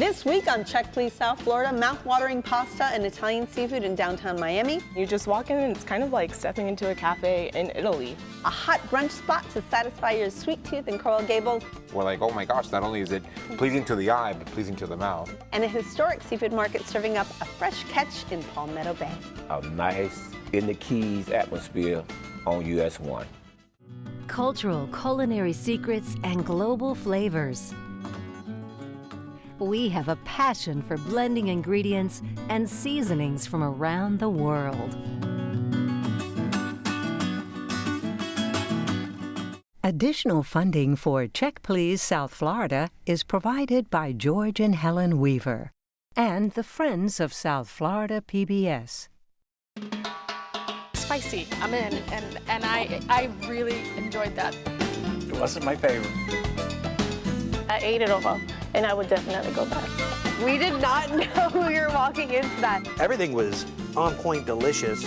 This week on Check Please South Florida, mouth-watering pasta and Italian seafood in downtown Miami. You just walk in and it's kind of like stepping into a cafe in Italy. A hot brunch spot to satisfy your sweet tooth in Coral Gables. We're like, oh my gosh, not only is it pleasing to the eye, but pleasing to the mouth. And a historic seafood market serving up a fresh catch in Palmetto Bay. A nice in the Keys atmosphere on US 1. Cultural culinary secrets and global flavors. We have a passion for blending ingredients and seasonings from around the world. Additional funding for Check Please South Florida is provided by George and Helen Weaver and the Friends of South Florida PBS. Spicy, I'm in, and I really enjoyed that. It wasn't my favorite. I ate it all, and I would definitely go back. We did not know we were walking into that. Everything was on point delicious.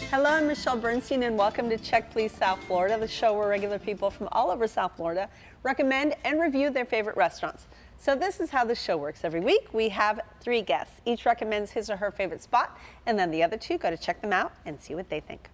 Hello, I'm Michelle Bernstein, and welcome to Check Please South Florida, the show where regular people from all over South Florida recommend and review their favorite restaurants. So this is how the show works. Every week, we have 3 guests. Each recommends his or her favorite spot, and then the other 2 go to check them out and see what they think.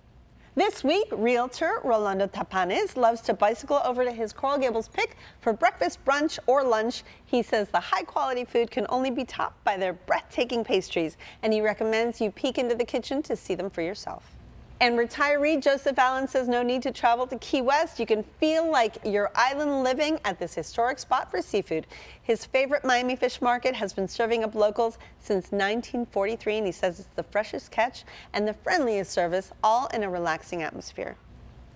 This week, realtor Rolando Tapanes loves to bicycle over to his Coral Gables pick for breakfast, brunch, or lunch. He says the high-quality food can only be topped by their breathtaking pastries, and he recommends you peek into the kitchen to see them for yourself. And retiree Joseph Allen says no need to travel to Key West. You can feel like you're island living at this historic spot for seafood. His favorite Miami fish market has been serving up locals since 1943, and he says it's the freshest catch and the friendliest service, all in a relaxing atmosphere.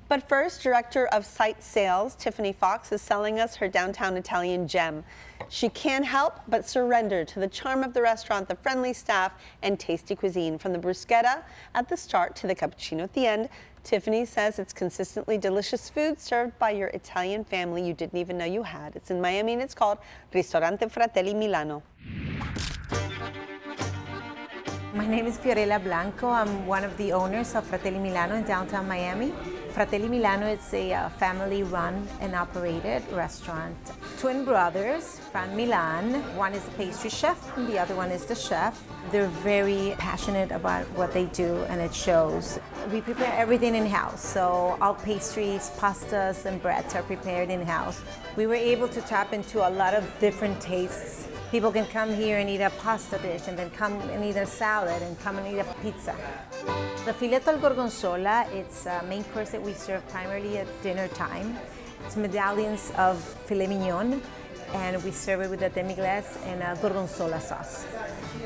But first, Director of Site Sales, Tiffany Fox, is selling us her downtown Italian gem. She can't help but surrender to the charm of the restaurant, the friendly staff, and tasty cuisine. From the bruschetta at the start to the cappuccino at the end, Tiffany says it's consistently delicious food served by your Italian family you didn't even know you had. It's in Miami, and it's called Ristorante Fratelli Milano. My name is Fiorella Blanco. I'm one of the owners of Fratelli Milano in downtown Miami. Fratelli Milano is a family-run and operated restaurant. Twin brothers, Fran Milan. One is the pastry chef and the other one is the chef. They're very passionate about what they do, and it shows. We prepare everything in-house, so all pastries, pastas, and breads are prepared in-house. We were able to tap into a lot of different tastes. People can come here and eat a pasta dish, and then come and eat a salad, and come and eat a pizza. The filetto al gorgonzola, it's a main course that we serve primarily at dinner time. It's medallions of filet mignon, and we serve it with a demi-glace and a gorgonzola sauce.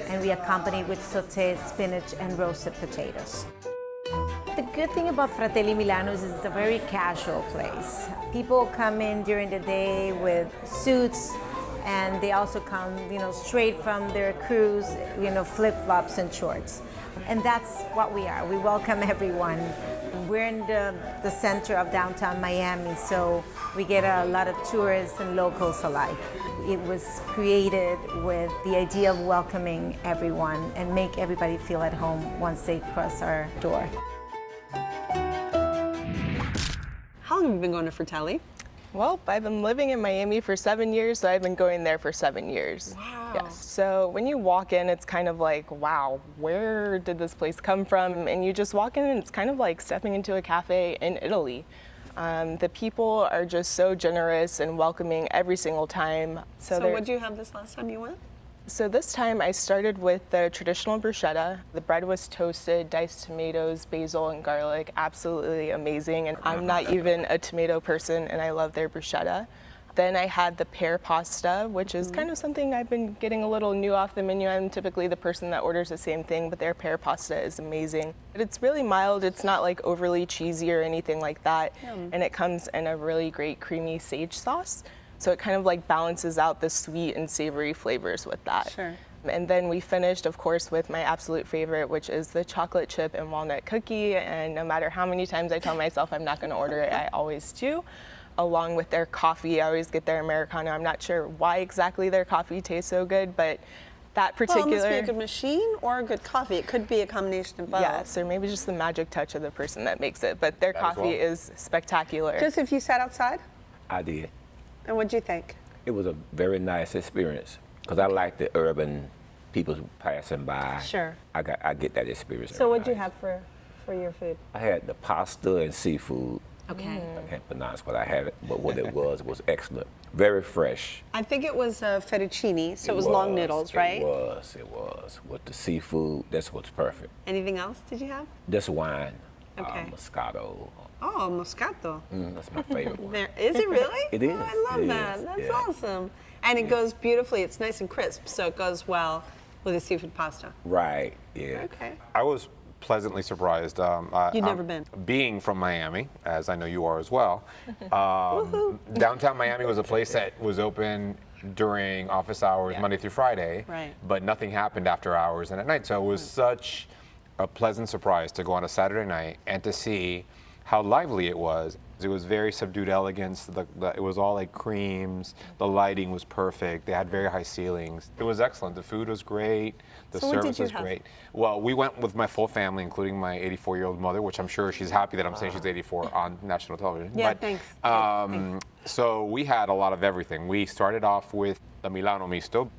And we accompany it with sauteed spinach and roasted potatoes. The good thing about Fratelli Milano is it's a very casual place. People come in during the day with suits, and they also come, straight from their cruise, flip-flops and shorts. And that's what we are. We welcome everyone. We're in the center of downtown Miami, so we get a lot of tourists and locals alike. It was created with the idea of welcoming everyone and make everybody feel at home once they cross our door. How long have you been going to Fratelli? Well, I've been living in Miami for 7 years, so I've been going there for 7 years. Wow. Yes. So when you walk in, it's kind of like, wow, where did this place come from? And you just walk in and it's kind of like stepping into a cafe in Italy. The people are just so generous and welcoming every single time. So what did you have this last time you went? So this time I started with the traditional bruschetta. The bread was toasted, diced tomatoes, basil, and garlic. Absolutely amazing. And I'm not even a tomato person, and I love their bruschetta. Then I had the pear pasta, which is kind of something I've been getting a little new off the menu. I'm typically the person that orders the same thing, but their pear pasta is amazing. It's really mild. It's not like overly cheesy or anything like that. And it comes in a really great creamy sage sauce. So it kind of like balances out the sweet and savory flavors with that. Sure. And then we finished, of course, with my absolute favorite, which is the chocolate chip and walnut cookie. And no matter how many times I tell myself I'm not going to order it, I always do. Along with their coffee, I always get their Americano. I'm not sure why exactly their coffee tastes so good, but That Well, it particular, must be a good machine or a good coffee. It could be a combination of both. yes, or maybe just the magic touch of the person that makes it. But their That as coffee well. is spectacular. Joseph, you sat outside, I did. and what'd you think? It was a very nice experience because I like the urban people passing by. Sure. I get that experience. So every what'd you night. have for your food? I had the pasta and seafood. Okay. I can't pronounce what I had, but what it was excellent. Very fresh. I think it was fettuccine, so it was long noodles, right? It was. With the seafood, that's what's perfect. Anything else did you have? This wine, Okay. Moscato. Oh, Moscato. That's my favorite one. There, is it really? It is. Oh, I love It that. is, That's yeah. awesome. And it goes beautifully. It's nice and crisp, so it goes well with the seafood pasta. Right, yeah. Okay. I was pleasantly surprised. You'd never been. Being from Miami, as I know you are as well. Downtown Miami was a place that was open during office hours, Monday through Friday. Right. But nothing happened after hours and at night. So it was such a pleasant surprise to go on a Saturday night and to see how lively it was. It was very subdued elegance. It was all like creams. The lighting was perfect. They had very high ceilings. It was excellent. The food was great. The So what did service you was have? great. Well, we went with my full family, including my 84-year-old mother, which I'm sure she's happy that I'm saying she's 84 on national television. Yeah, But, thanks. So we had a lot of everything. We started off with the Milano misto.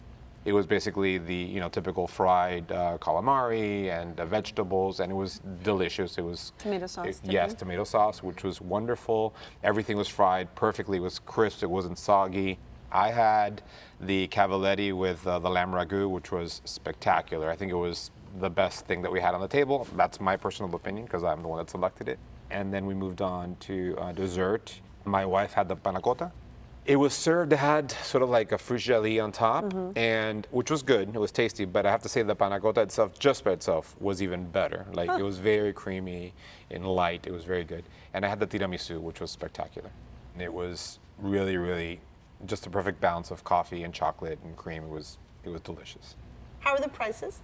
It was basically the typical fried calamari and vegetables, and it was delicious. It was Tomato sauce, yes, didn't tomato sauce, which was wonderful. Everything was fried perfectly. It was crisp. It wasn't soggy. I had the cavallette with the lamb ragu, which was spectacular. I think it was the best thing that we had on the table. That's my personal opinion because I'm the one that selected it. And then we moved on to dessert. My wife had the panna cotta. It was served, it had sort of like a fruit jelly on top, and which was good. It was tasty, but I have to say the panna cotta itself, just by itself, was even better. Like it was very creamy and light. It was very good. And I had the tiramisu, which was spectacular. And it was really, really just a perfect balance of coffee and chocolate and cream. It was delicious. How are the prices?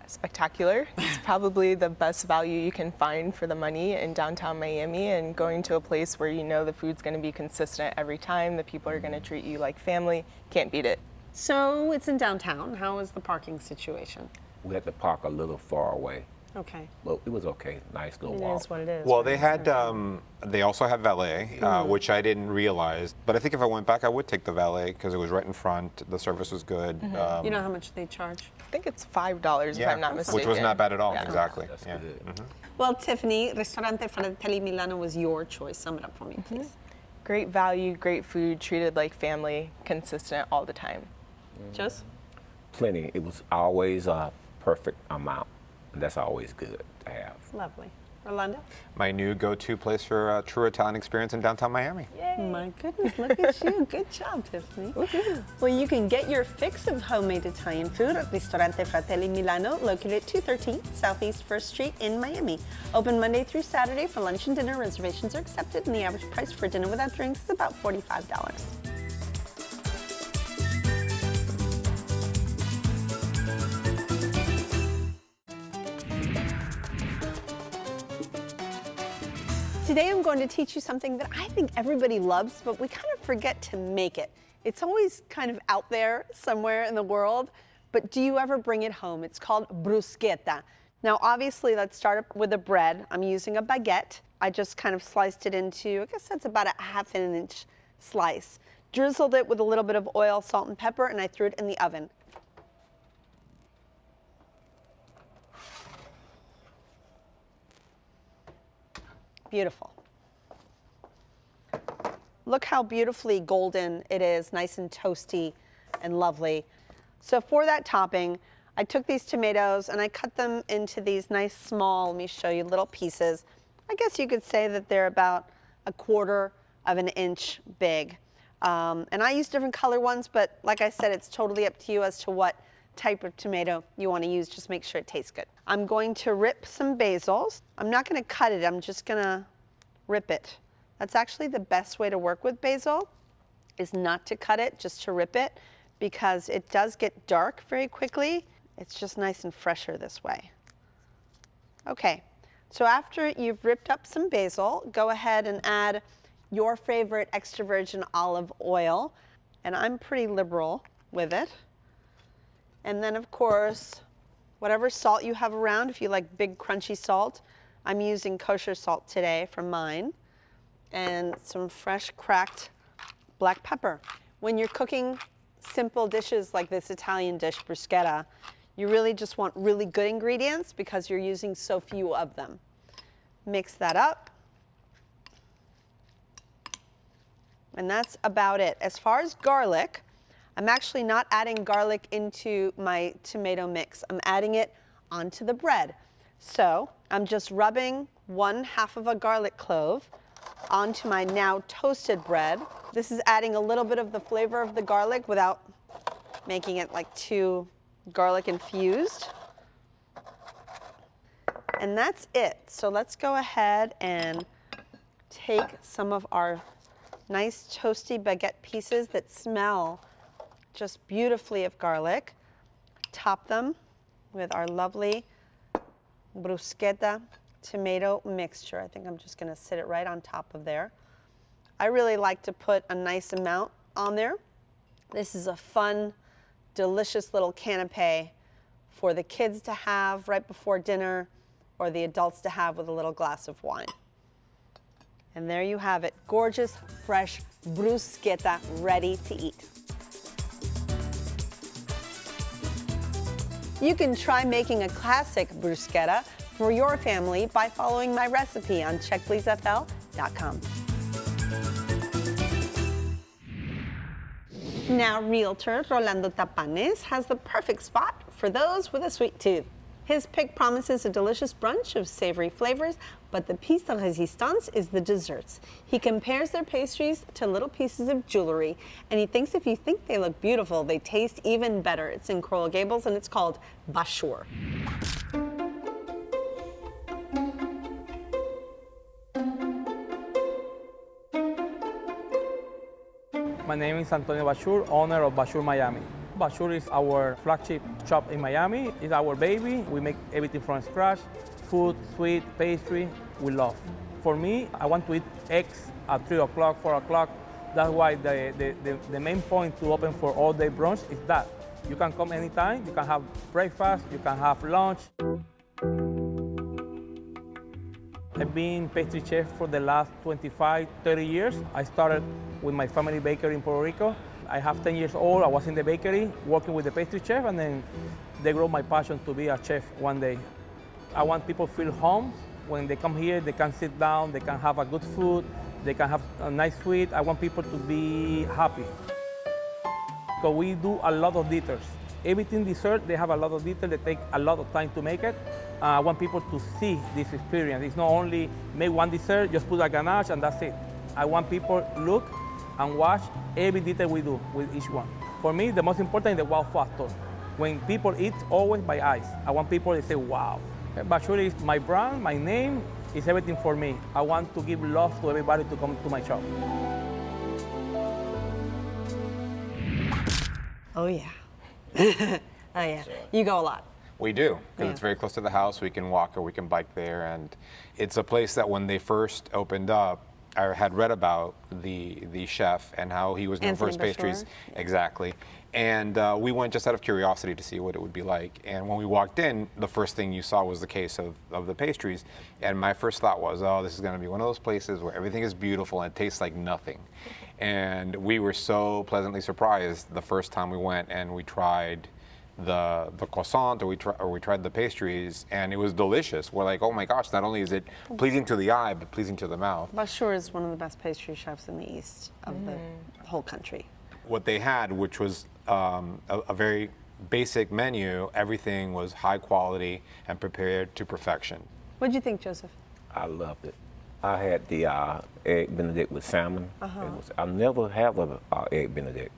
Spectacular. It's probably the best value you can find for the money in downtown Miami, and going to a place where you know the food's going to be consistent every time, the people are going to treat you like family, can't beat it. So it's in downtown. How is the parking situation? We had to park a little far away, Okay. but it was okay. Nice little It walk. is what it is. Well, right? they had, they also had valet, which I didn't realize. But I think if I went back, I would take the valet because it was right in front. The service was good. You know how much they charge? I think it's $5 if I'm not mistaken. which was not bad at all. Yeah. Exactly. That's Yeah. good. Well, Tiffany, Ristorante Fratelli Milano was your choice. Sum it up for me, please. Great value, great food, treated like family, consistent all the time. Joseph? Plenty. It was always a perfect amount, and that's always good to have. Lovely. Orlando? My new go-to place for a true Italian experience in downtown Miami. My goodness, look at you. Good job, Tiffany. Well, you can get your fix of homemade Italian food at Ristorante Fratelli Milano, located at 213 Southeast 1st Street in Miami. Open Monday through Saturday for lunch and dinner. Reservations are accepted, and the average price for dinner without drinks is about $45. Today I'm going to teach you something that I think everybody loves, but we kind of forget to make it. It's always kind of out there somewhere in the world, but do you ever bring it home? It's called bruschetta. Now obviously let's start with the bread. I'm using a baguette. I just kind of sliced it into, I guess that's about a ½ inch slice. Drizzled it with a little bit of oil, salt, and pepper, and I threw it in the oven. Beautiful. Look how beautifully golden it is, nice and toasty and lovely. So for that topping, I took these tomatoes and I cut them into these nice small, let me show you, little pieces. I guess you could say that they're about a ½ inch big. And I use different color ones, but like I said, it's totally up to you as to what type of tomato you want to use. Just make sure it tastes good. I'm going to rip some basils. I'm not going to cut it, I'm just going to rip it. That's actually the best way to work with basil, is not to cut it, just to rip it, because it does get dark very quickly. It's just nice and fresher this way. Okay, so after you've ripped up some basil, go ahead and add your favorite extra virgin olive oil, and I'm pretty liberal with it. And then, of course, whatever salt you have around. If you like big, crunchy salt, I'm using kosher salt today for mine. And some fresh cracked black pepper. When you're cooking simple dishes like this Italian dish, bruschetta, you really just want really good ingredients because you're using so few of them. Mix that up. And that's about it. As far as garlic, I'm actually not adding garlic into my tomato mix. I'm adding it onto the bread. So I'm just rubbing 1/2 of a garlic clove onto my now toasted bread. This is adding a little bit of the flavor of the garlic without making it like too garlic infused. And that's it. So let's go ahead and take some of our nice toasty baguette pieces that smell just beautifully of garlic, top them with our lovely bruschetta tomato mixture. I think I'm just gonna sit it right on top of there. I really like to put a nice amount on there. This is a fun, delicious little canapé for the kids to have right before dinner or the adults to have with a little glass of wine. And there you have it, gorgeous, fresh bruschetta ready to eat. You can try making a classic bruschetta for your family by following my recipe on checkpleasefl.com. Now, realtor Rolando Tapanes has the perfect spot for those with a sweet tooth. His pick promises a delicious brunch of savory flavors, but the piece de resistance is the desserts. He compares their pastries to little pieces of jewelry, and he thinks if you think they look beautiful, they taste even better. It's in Coral Gables, and it's called Bachour. My name is Antonio Bachour, owner of Bachour Miami. Bachour is our flagship shop in Miami. It's our baby. We make everything from scratch. Food, sweet, pastry, we love. For me, I want to eat eggs at 3 o'clock, 4 o'clock. That's why the main point to open for all day brunch is that. You can come anytime. You can have breakfast. You can have lunch. I've been pastry chef for the last 25, 30 years. I started with my family bakery in Puerto Rico. I have 10 years old. I was in the bakery working with the pastry chef, and then they grew my passion to be a chef one day. I want people to feel home. When they come here, they can sit down, they can have a good food, they can have a nice sweet. I want people to be happy. Because we do a lot of details. Everything dessert, they have a lot of detail. They take a lot of time to make it. I want people to see this experience. It's not only make one dessert, just put a ganache, and that's it. I want people to look and watch every detail we do with each one. For me, the most important is the wow factor. When people eat, always by eyes. I want people to say, wow. Bachour is my brand, my name, is everything for me. I want to give love to everybody to come to my shop. Oh, yeah. Oh, yeah. You go a lot. We do, because Yeah. it's very close to the house. We can walk or we can bike there. And it's a place that when they first opened up, I had read about the chef and how he was known for his Anthony pastries. Bachour. Exactly. And we went just out of curiosity to see what it would be like. And when we walked in, the first thing you saw was the case of the pastries. And my first thought was, oh, this is going to be one of those places where everything is beautiful and it tastes like nothing. And we were so pleasantly surprised the first time we went and we tried the croissant or we tried the pastries, and it was delicious. We're like, oh my gosh, not only is it pleasing to the eye, but pleasing to the mouth. Bachour is one of the best pastry chefs in the east of the whole country. What they had, which was a very basic menu, everything was high quality and prepared to perfection. What did you think, Joseph? I loved it. I had the egg Benedict with salmon. I never have a egg Benedict.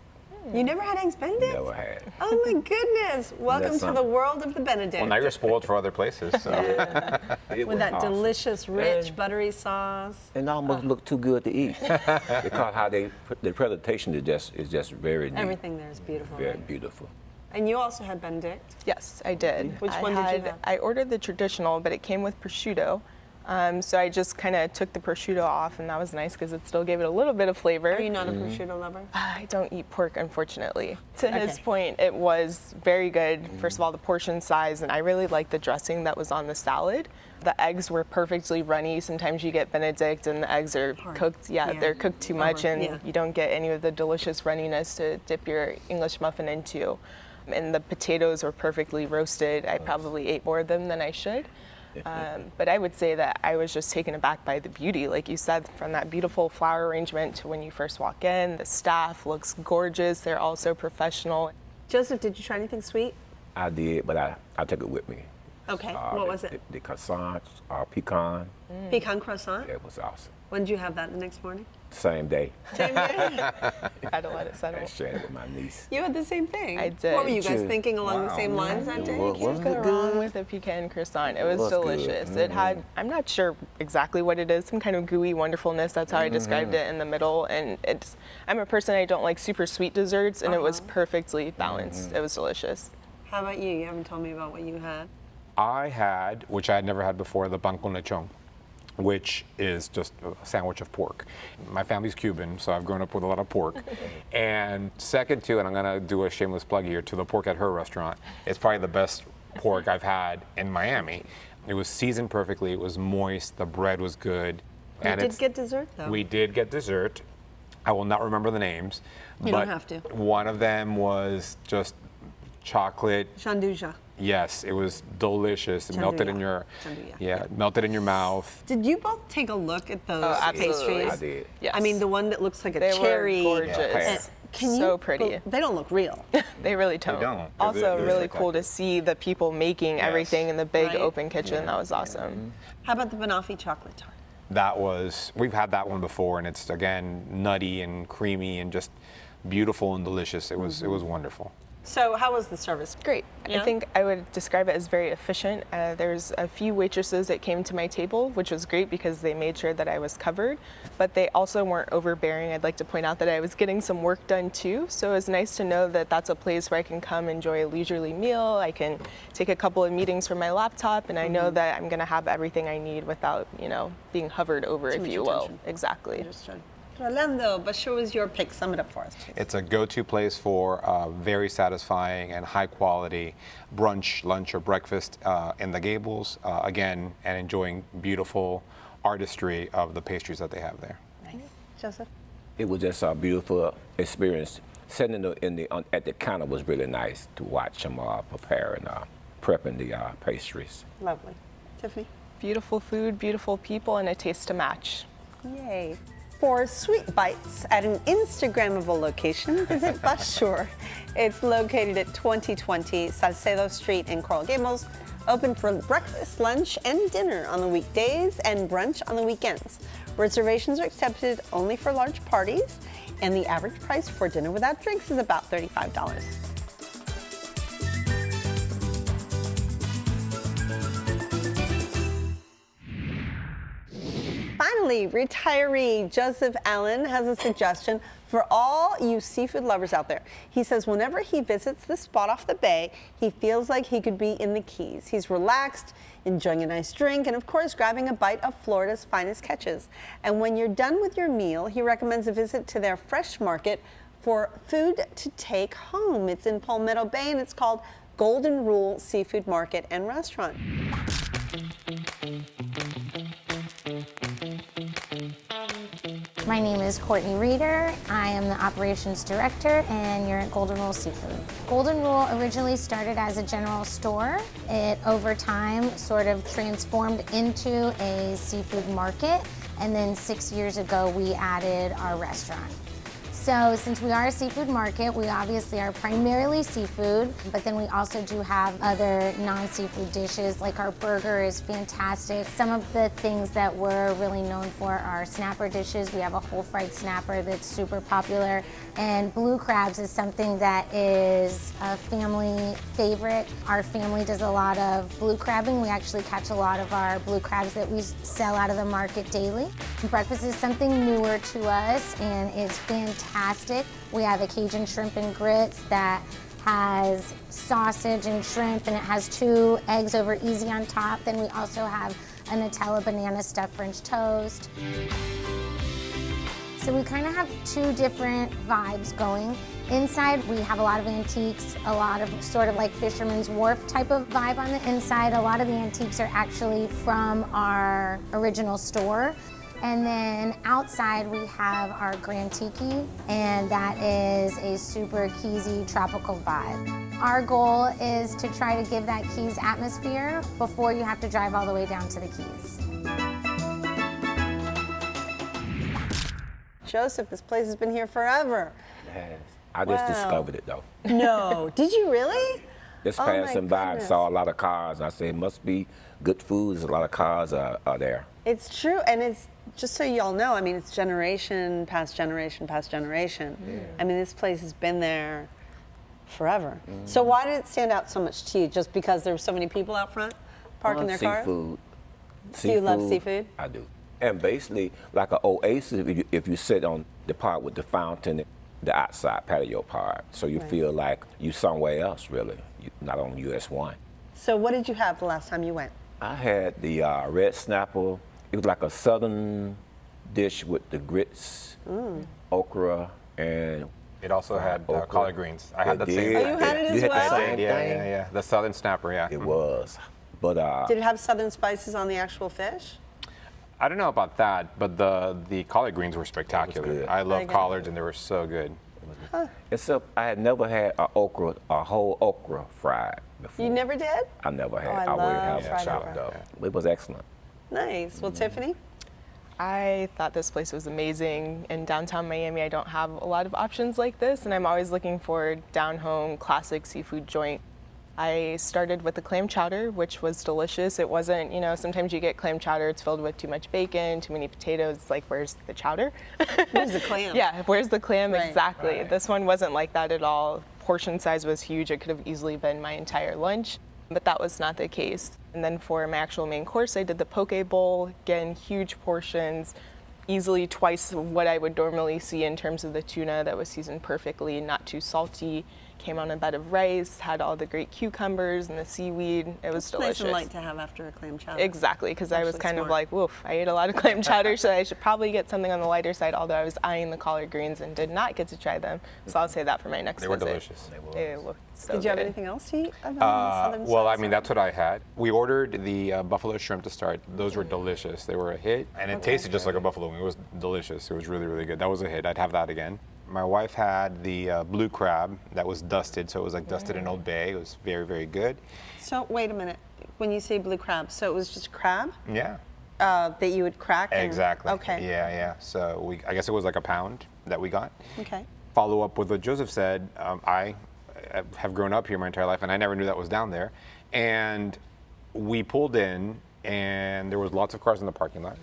You never had eggs Benedict? Never had. Oh my goodness! Welcome That's to the something. world of the Benedict. Well, now you're spoiled for other places. So. It With was that awesome. delicious, rich, And- buttery sauce. And almost looked too good to eat because how they put the presentation is just very neat. Everything there is beautiful. Very Right? beautiful. And you also had Benedict. Yes, I did. Which I one did you have? I ordered the traditional, but it came with prosciutto. So I just kind of took the prosciutto off, and that was nice because it still gave it a little bit of flavor. Are you not a prosciutto lover? I don't eat pork, unfortunately. To his point, it was very good. First of all, the portion size, and I really liked the dressing that was on the salad. The eggs were perfectly runny. Sometimes you get Benedict and the eggs are cooked, they're cooked too much, and you don't get any of the delicious runniness to dip your English muffin into. And the potatoes were perfectly roasted. I probably ate more of them than I should. But I would say that I was just taken aback by the beauty, like you said, from that beautiful flower arrangement to when you first walk in. The staff looks gorgeous. They're all so professional. Joseph, did you try anything sweet? I did, but I took it with me. Okay, what was it? The croissants, pecan. Pecan croissant? It was awesome. When did you have that, the next morning? Same day. Same day? Had to let it settle. I shared it with my niece. You had the same thing. I did. What were you guys Too. thinking along the same lines that day? Wasn't Go it wrong good? with a pecan croissant. It was was good. delicious. It had, I'm not sure exactly what it is, some kind of gooey wonderfulness. That's how I described it in the middle. And I'm a person, I don't like super sweet desserts, and it was perfectly balanced. It was delicious. How about you? You haven't told me about what you had. I had, which I had never had before, the pan con lechon, which is just a sandwich of pork. My family's Cuban, so I've grown up with a lot of pork. And second to, and I'm gonna do a shameless plug here, to the pork at her restaurant. It's probably the best pork I've had in Miami. It was seasoned perfectly, it was moist, the bread was good. You did get dessert, though. We did get dessert. I will not remember the names. You but don't have to. One of them was just chocolate. Chanduja. Yes, it was delicious. It melted in your, it melted in your mouth. Did you both take a look at those absolutely. pastries? I did. Yes. I mean, the one that looks like a They cherry. were gorgeous. Yeah, Can So you, pretty. They don't look real. They really don't. don't, 'cause Also, it was really like cool to see the people making everything in the big Right. open kitchen. That was awesome. How about the banoffee chocolate tart? That was, we've had that one before, and it's again nutty and creamy and just beautiful and delicious. It was wonderful. So how was the service? Great. Yeah? I think I would describe it as very efficient. There's a few waitresses that came to my table, which was great because they made sure that I was covered, but they also weren't overbearing. I'd like to point out that I was getting some work done too, so it was nice to know that that's a place where I can come enjoy a leisurely meal. I can take a couple of meetings from my laptop, and I know that I'm going to have everything I need without, being hovered over, if much you will. attention. Exactly. Understood. Rolando, Bachour was your pick. Sum it up for us, please. It's a go-to place for very satisfying and high-quality brunch, lunch, or breakfast in the Gables. Again, and enjoying beautiful artistry of the pastries that they have there. Nice. Joseph? It was just a beautiful experience. Sitting at the counter was really nice to watch them prepare and prepping the pastries. Lovely. Tiffany? Beautiful food, beautiful people, and a taste to match. Yay. For sweet bites at an Instagrammable location, visit Bachour. It's located at 2020 Salcedo Street in Coral Gables, open for breakfast, lunch, and dinner on the weekdays and brunch on the weekends. Reservations are accepted only for large parties, and the average price for dinner without drinks is about $35. Finally, retiree Joseph Allen has a suggestion for all you seafood lovers out there. He says whenever he visits this spot off the bay, he feels like he could be in the Keys. He's relaxed, enjoying a nice drink, and of course, grabbing a bite of Florida's finest catches. And when you're done with your meal, he recommends a visit to their fresh market for food to take home. It's in Palmetto Bay, and it's called Golden Rule Seafood Market and Restaurant. My name is Courtney Reeder. I am the operations director, and you're at Golden Rule Seafood. Golden Rule originally started as a general store. It, over time, sort of transformed into a seafood market, and then 6 years ago, we added our restaurant. So since we are a seafood market, we obviously are primarily seafood, but then we also do have other non-seafood dishes, like our burger is fantastic. Some of the things that we're really known for are snapper dishes. We have a whole fried snapper that's super popular, and blue crabs is something that is a family favorite. Our family does a lot of blue crabbing. We actually catch a lot of our blue crabs that we sell out of the market daily. Breakfast is something newer to us and is fantastic. We have a Cajun shrimp and grits that has sausage and shrimp, and it has 2 eggs over easy on top. Then we also have a Nutella banana stuffed French toast. So we kind of have two different vibes going. Inside, we have a lot of antiques, a lot of sort of like Fisherman's Wharf type of vibe on the inside. A lot of the antiques are actually from our original store. And then outside, we have our Grand Tiki, and that is a super Keysy tropical vibe. Our goal is to try to give that Keys atmosphere before you have to drive all the way down to the Keys. Joseph, this place has been here forever. Yes. I just discovered it though. No, did you really? Just Oh, my passing by, I goodness. saw a lot of cars. I said, must be good food. There's a lot of cars are there. It's true, and it's just so y'all know, I mean, it's generation past generation past generation. Yeah. I mean, this place has been there forever. So why did it stand out so much to you? Just because there were so many people out front parking their cars? Seafood. Do you love seafood? I do. And basically, like an oasis, if you sit on the part with the fountain, the outside patio part, so you feel like you somewhere else, really, not on US 1. So what did you have the last time you went? I had the red snapper. It was like a southern dish with the grits, okra, and It also had okra. collard greens. I had It that same. did. Oh, you had it as You had well? the same Yeah, thing? yeah. The southern snapper, yeah. It was. But Did it have southern spices on the actual fish? I don't know about that, but the collard greens were spectacular. good. I love Okay. collards, and they were so good. except I had never had a whole okra fried before. You never did? I never had. I would love have fried chopped okra. up. It was excellent. Nice. Well, Tiffany? I thought this place was amazing. In downtown Miami, I don't have a lot of options like this, and I'm always looking for down-home classic seafood joint. I started with the clam chowder, which was delicious. It wasn't, sometimes you get clam chowder, it's filled with too much bacon, too many potatoes. It's like, where's the chowder? Where's the clam? Yeah, where's the clam? Right. Exactly. Right. This one wasn't like that at all. Portion size was huge. It could have easily been my entire lunch, but that was not the case. And then for my actual main course, I did the poke bowl. Again, huge portions, easily twice what I would normally see in terms of the tuna that was seasoned perfectly, not too salty. Came on a bed of rice, had all the great cucumbers and the seaweed. It was delicious. Nice and light to have after a clam chowder. Exactly, because I was Actually kind of smart. like, woof, I ate a lot of clam chowder, so I should probably get something on the lighter side, although I was eyeing the collard greens and did not get to try them. So I'll say that for my next They were visit. delicious. They looked so Did you have good. anything else to eat? Other than the southern Well, I sides? mean, that's what I had. We ordered the buffalo shrimp to start. Those were delicious. They were a hit, and it tasted just like a buffalo wing. It was delicious. It was really, really good. That was a hit. I'd have that again. My wife had the blue crab that was dusted, so it was like dusted in Old Bay. It was very, very good. So wait a minute. When you say blue crab, so it was just crab Yeah. that you would crack? And, Exactly. Okay. Yeah, yeah. So I guess it was like a pound that we got. Okay. Follow up with what Joseph said. I have grown up here my entire life, and I never knew that was down there. And we pulled in, and there was lots of cars in the parking lot,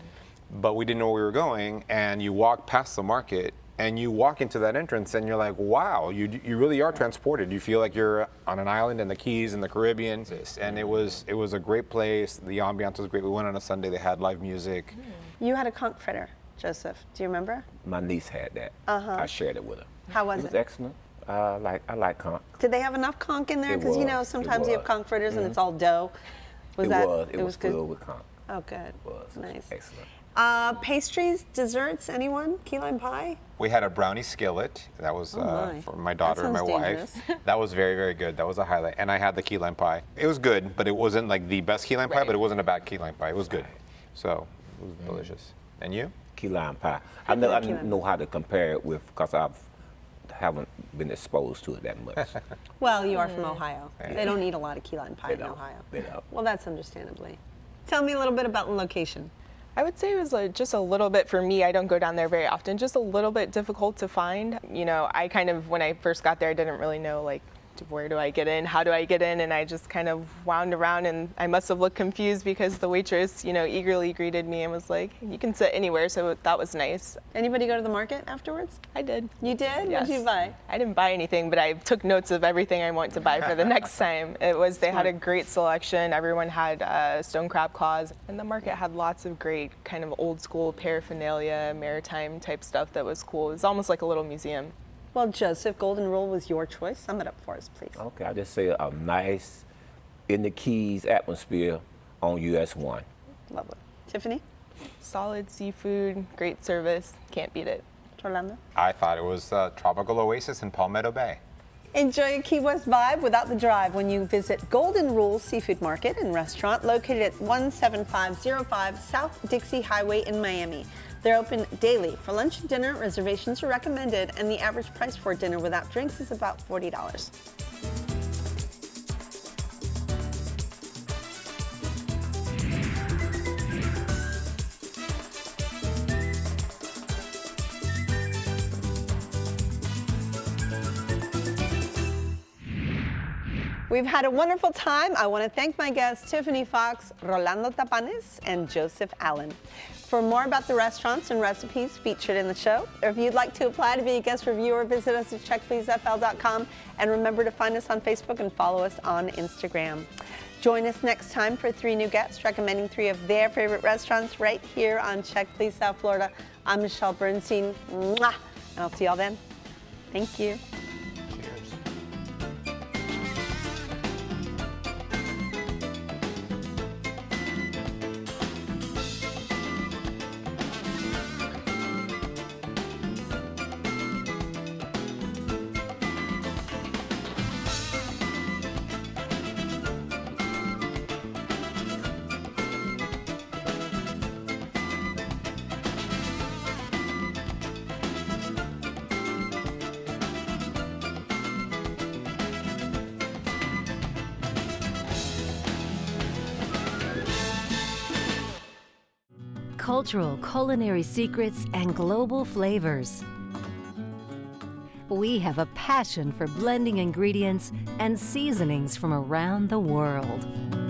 but we didn't know where we were going. And you walk past the market, and you walk into that entrance, and you're like, wow, you really are transported. You feel like you're on an island in the Keys in the Caribbean. And it was a great place. The ambiance was great. We went on a Sunday. They had live music. You had a conch fritter, Joseph. Do you remember? My niece had that. I shared it with her. How was It was it? excellent. I like conch. Did they have enough conch in there? It Because was. sometimes It you have was. conch fritters and it's all dough. Was It that? was. It was good. filled with conch. Oh, good. It was. Nice. Excellent. Pastries, desserts, anyone? Key lime pie? We had a brownie skillet. That was my. for my daughter and my sounds wife. That was very, very good. That was a highlight. And I had the key lime pie. It was good, but it wasn't like the best key lime pie, but it wasn't a bad key lime pie. It was good. So it was delicious. And you? Key lime pie. I know I key lime know how to compare it with, because I haven't been exposed to it that much. Well, you are from Ohio. They don't eat a lot of key lime pie They in don't. Ohio. They don't. Well, that's understandably. Tell me a little bit about the location. I would say it was just a little bit, for me, I don't go down there very often, just a little bit difficult to find. I kind of, when I first got there, I didn't really know, like, where do I get in? How do I get in? And I just kind of wound around, and I must have looked confused because the waitress, eagerly greeted me and was like, you can sit anywhere, so that was nice. Anybody go to the market afterwards? I did. You did? Yes. What did you buy? I didn't buy anything, but I took notes of everything I want to buy for the next time. They had a great selection. Everyone had stone crab claws, and the market had lots of great kind of old school paraphernalia, maritime type stuff that was cool. It was almost like a little museum. Well, Joseph, Golden Rule was your choice. Sum it up for us, please. Okay, I just say a nice, in the Keys atmosphere on US 1. Lovely. Tiffany? Solid seafood, great service, can't beat it. Orlando? I thought it was a tropical oasis in Palmetto Bay. Enjoy a Key West vibe without the drive when you visit Golden Rule Seafood Market and Restaurant located at 17505 South Dixie Highway in Miami. They're open daily. For lunch and dinner, reservations are recommended, and the average price for dinner without drinks is about $40. We've had a wonderful time. I want to thank my guests, Tiffany Fox, Rolando Tapanes, and Joseph Allen. For more about the restaurants and recipes featured in the show, or if you'd like to apply to be a guest reviewer, visit us at checkpleasefl.com, and remember to find us on Facebook and follow us on Instagram. Join us next time for 3 new guests recommending 3 of their favorite restaurants right here on Check Please South Florida. I'm Michelle Bernstein, mwah, and I'll see y'all then. Thank you. Cultural culinary secrets and global flavors. We have a passion for blending ingredients and seasonings from around the world.